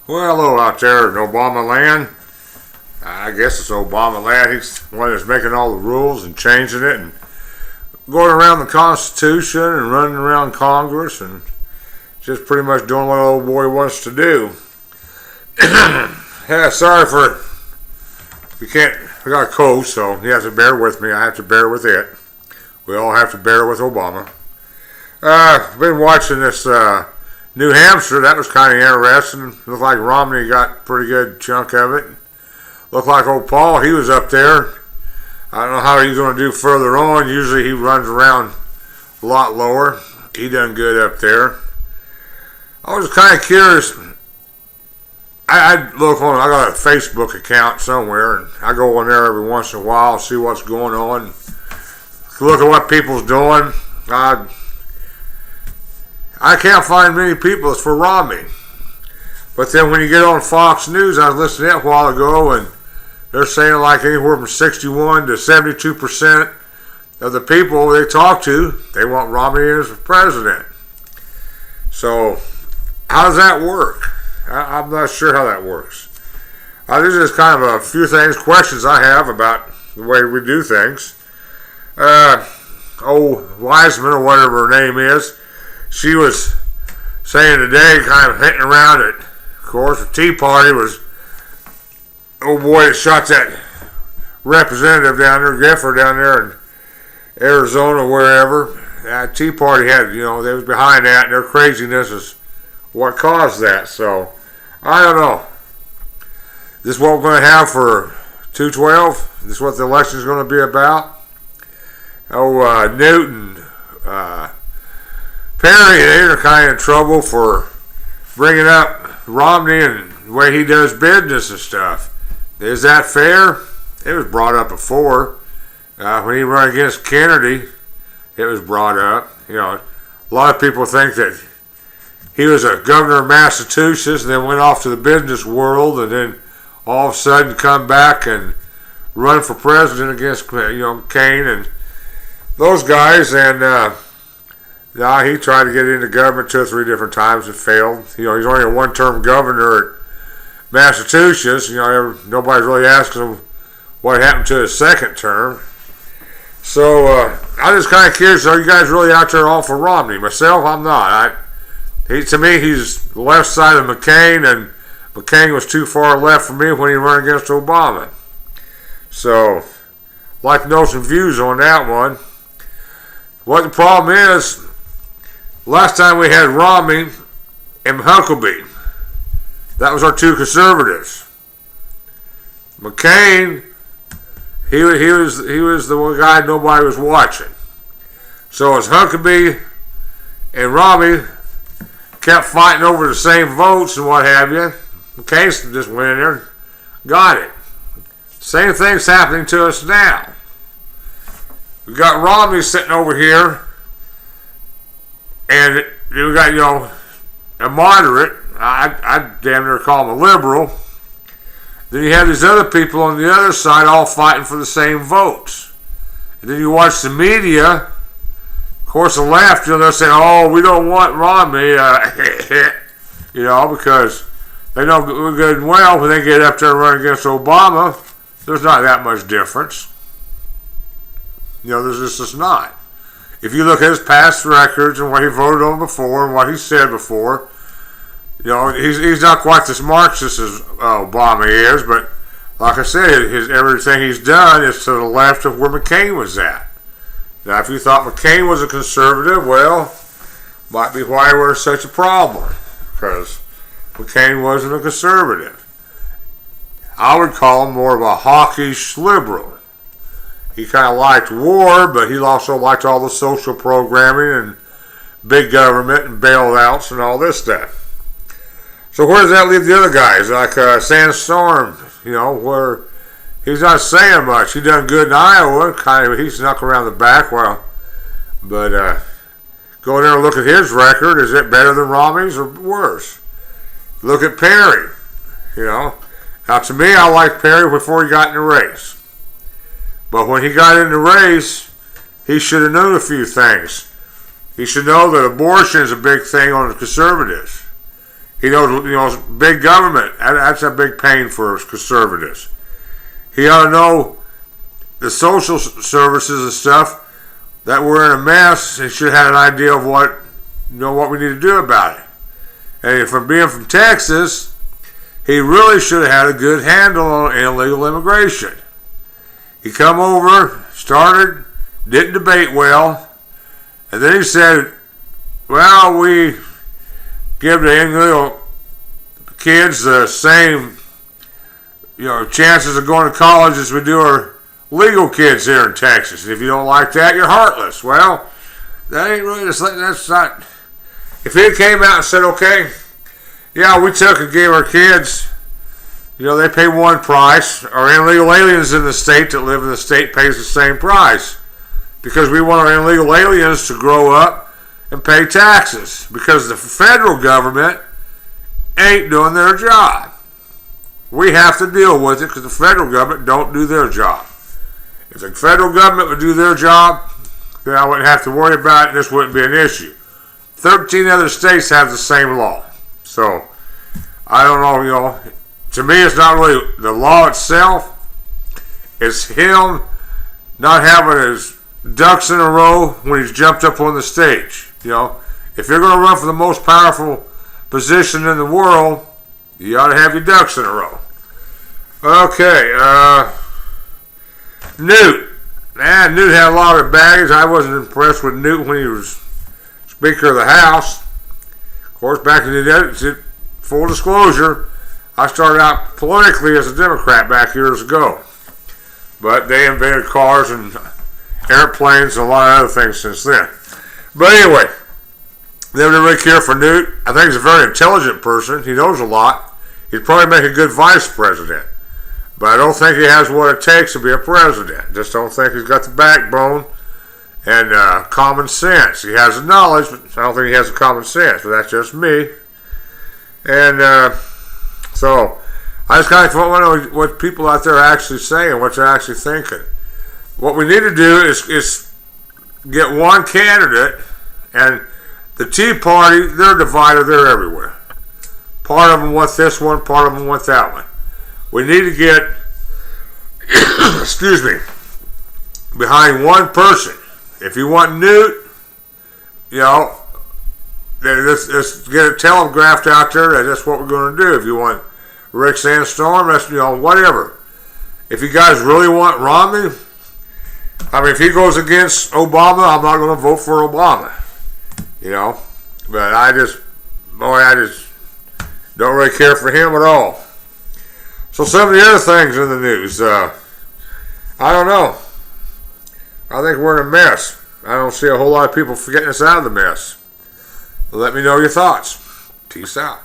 Well, hello out there in Obama land. I guess it's Obama land. He's the one that's making all the rules and changing it and going around the Constitution and running around Congress and just pretty much doing what old boy wants to do. Yeah, sorry for I got a cold, so you have to bear with me. I have to bear with it. We all have to bear with Obama. I've been watching this New Hampshire. That was kind of interesting. Looked like Romney got a pretty good chunk of it. Looked like old Paul, he was up there. I don't know how he's going to do further on. Usually he runs around a lot lower. He done good up there. I was kind of curious. I got a Facebook account somewhere, and I go on there every once in a while, see what's going on, look at what people's doing. I can't find many people that's for Romney. But then when you get on Fox News, I was listening to that a while ago, and they're saying like anywhere from 61 to 72% of the people they talk to, they want Romney as president. So how does that work? I'm not sure how that works. There's just kind of a few questions I have about the way we do things. Wiseman, or whatever her name is, she was saying today, kind of hitting around it. Of course, the Tea Party was, oh boy, that shot that representative down there, Gifford, down there in Arizona, wherever. That Tea Party had, they was behind that, and their craziness is what caused that. So, I don't know. This is what we're going to have for 212. This is what the election is going to be about. Newton, Perry, they're kind of in trouble for bringing up Romney and the way he does business and stuff. Is that fair? It was brought up before. When he ran against Kennedy, it was brought up. A lot of people think that he was a governor of Massachusetts and then went off to the business world and then all of a sudden come back and run for president against, Kane and those guys. And he tried to get into government 2 or 3 different times and failed. He's only a one-term governor at Massachusetts. Nobody's really asking him what happened to his second term. So I'm just kind of curious, are you guys really out there all for Romney? Myself, I'm not. To me, he's the left side of McCain, and McCain was too far left for me when he ran against Obama. So, I'd like to know some views on that one. What the problem is, last time we had Romney and Huckabee. That was our 2 conservatives. McCain, he was the one guy nobody was watching. So it was Huckabee and Romney kept fighting over the same votes and what have you. McCain just went in there and got it. Same thing's happening to us now. We got Romney sitting over here, and we got, a moderate. I damn near call him a liberal. Then you have these other people on the other side all fighting for the same votes. And then you watch the media. Of course, the left, they're saying, oh, we don't want Romney, because they know good and well when they get up there and run against Obama, there's not that much difference. There's just not. If you look at his past records and what he voted on before and what he said before, he's not quite as Marxist as Obama is, but like I said, everything he's done is to the left of where McCain was at. Now, if you thought McCain was a conservative, well, might be why we're such a problem, because McCain wasn't a conservative. I would call him more of a hawkish liberal. He kind of liked war, but he also liked all the social programming and big government and bailouts and all this stuff. So where does that leave the other guys, like Sandstorm, where he's not saying much. He done good in Iowa, he snuck around the back, but go in there and look at his record. Is it better than Romney's or worse? Look at Perry, Now, to me, I liked Perry before he got in the race. But when he got in the race, he should have known a few things. He should know that abortion is a big thing on the conservatives. He knows, big government. That's a big pain for conservatives. He ought to know the social services and stuff, that we're in a mess. He should have had an idea of what we need to do about it. And from being from Texas, he really should have had a good handle on illegal immigration. He come over, started, didn't debate well, and then he said, well, we give the illegal kids the same chances of going to college as we do our legal kids here in Texas. And if you don't like that, you're heartless. Well, that ain't really, that's not. If he came out and said, okay, yeah, we took and gave our kids, they pay one price. Our illegal aliens in the state that live in the state pays the same price. Because we want our illegal aliens to grow up and pay taxes. Because the federal government ain't doing their job. We have to deal with it because the federal government don't do their job. If the federal government would do their job, then I wouldn't have to worry about it and this wouldn't be an issue. 13 other states have the same law. So, I don't know, to me it's not really the law itself. It's him not having his ducks in a row when he's jumped up on the stage. If you're going to run for the most powerful position in the world, you ought to have your ducks in a row. Okay, Newt. Newt had a lot of baggage. I wasn't impressed with Newt when he was Speaker of the House. Of course, back in the day, full disclosure, I started out politically as a Democrat back years ago. But they invented cars and airplanes and a lot of other things since then. But anyway, they didn't really care for Newt. I think he's a very intelligent person. He knows a lot. He'd probably make a good vice president. But I don't think he has what it takes to be a president. Just don't think he's got the backbone and common sense. He has the knowledge, but I don't think he has the common sense. But that's just me. And so I just kind of want to know what people out there are actually saying, what they're actually thinking. What we need to do is get one candidate, and the Tea Party, they're divided, they're everywhere. Part of them want this one, part of them want that one. We need to get, behind one person. If you want Newt, then let's get it telegraphed out there that that's what we're going to do. If you want Rick Sandstorm, that's, whatever. If you guys really want Romney, if he goes against Obama, I'm not going to vote for Obama. But I just don't really care for him at all. So some of the other things in the news, I don't know. I think we're in a mess. I don't see a whole lot of people getting us out of the mess. Let me know your thoughts. Peace out.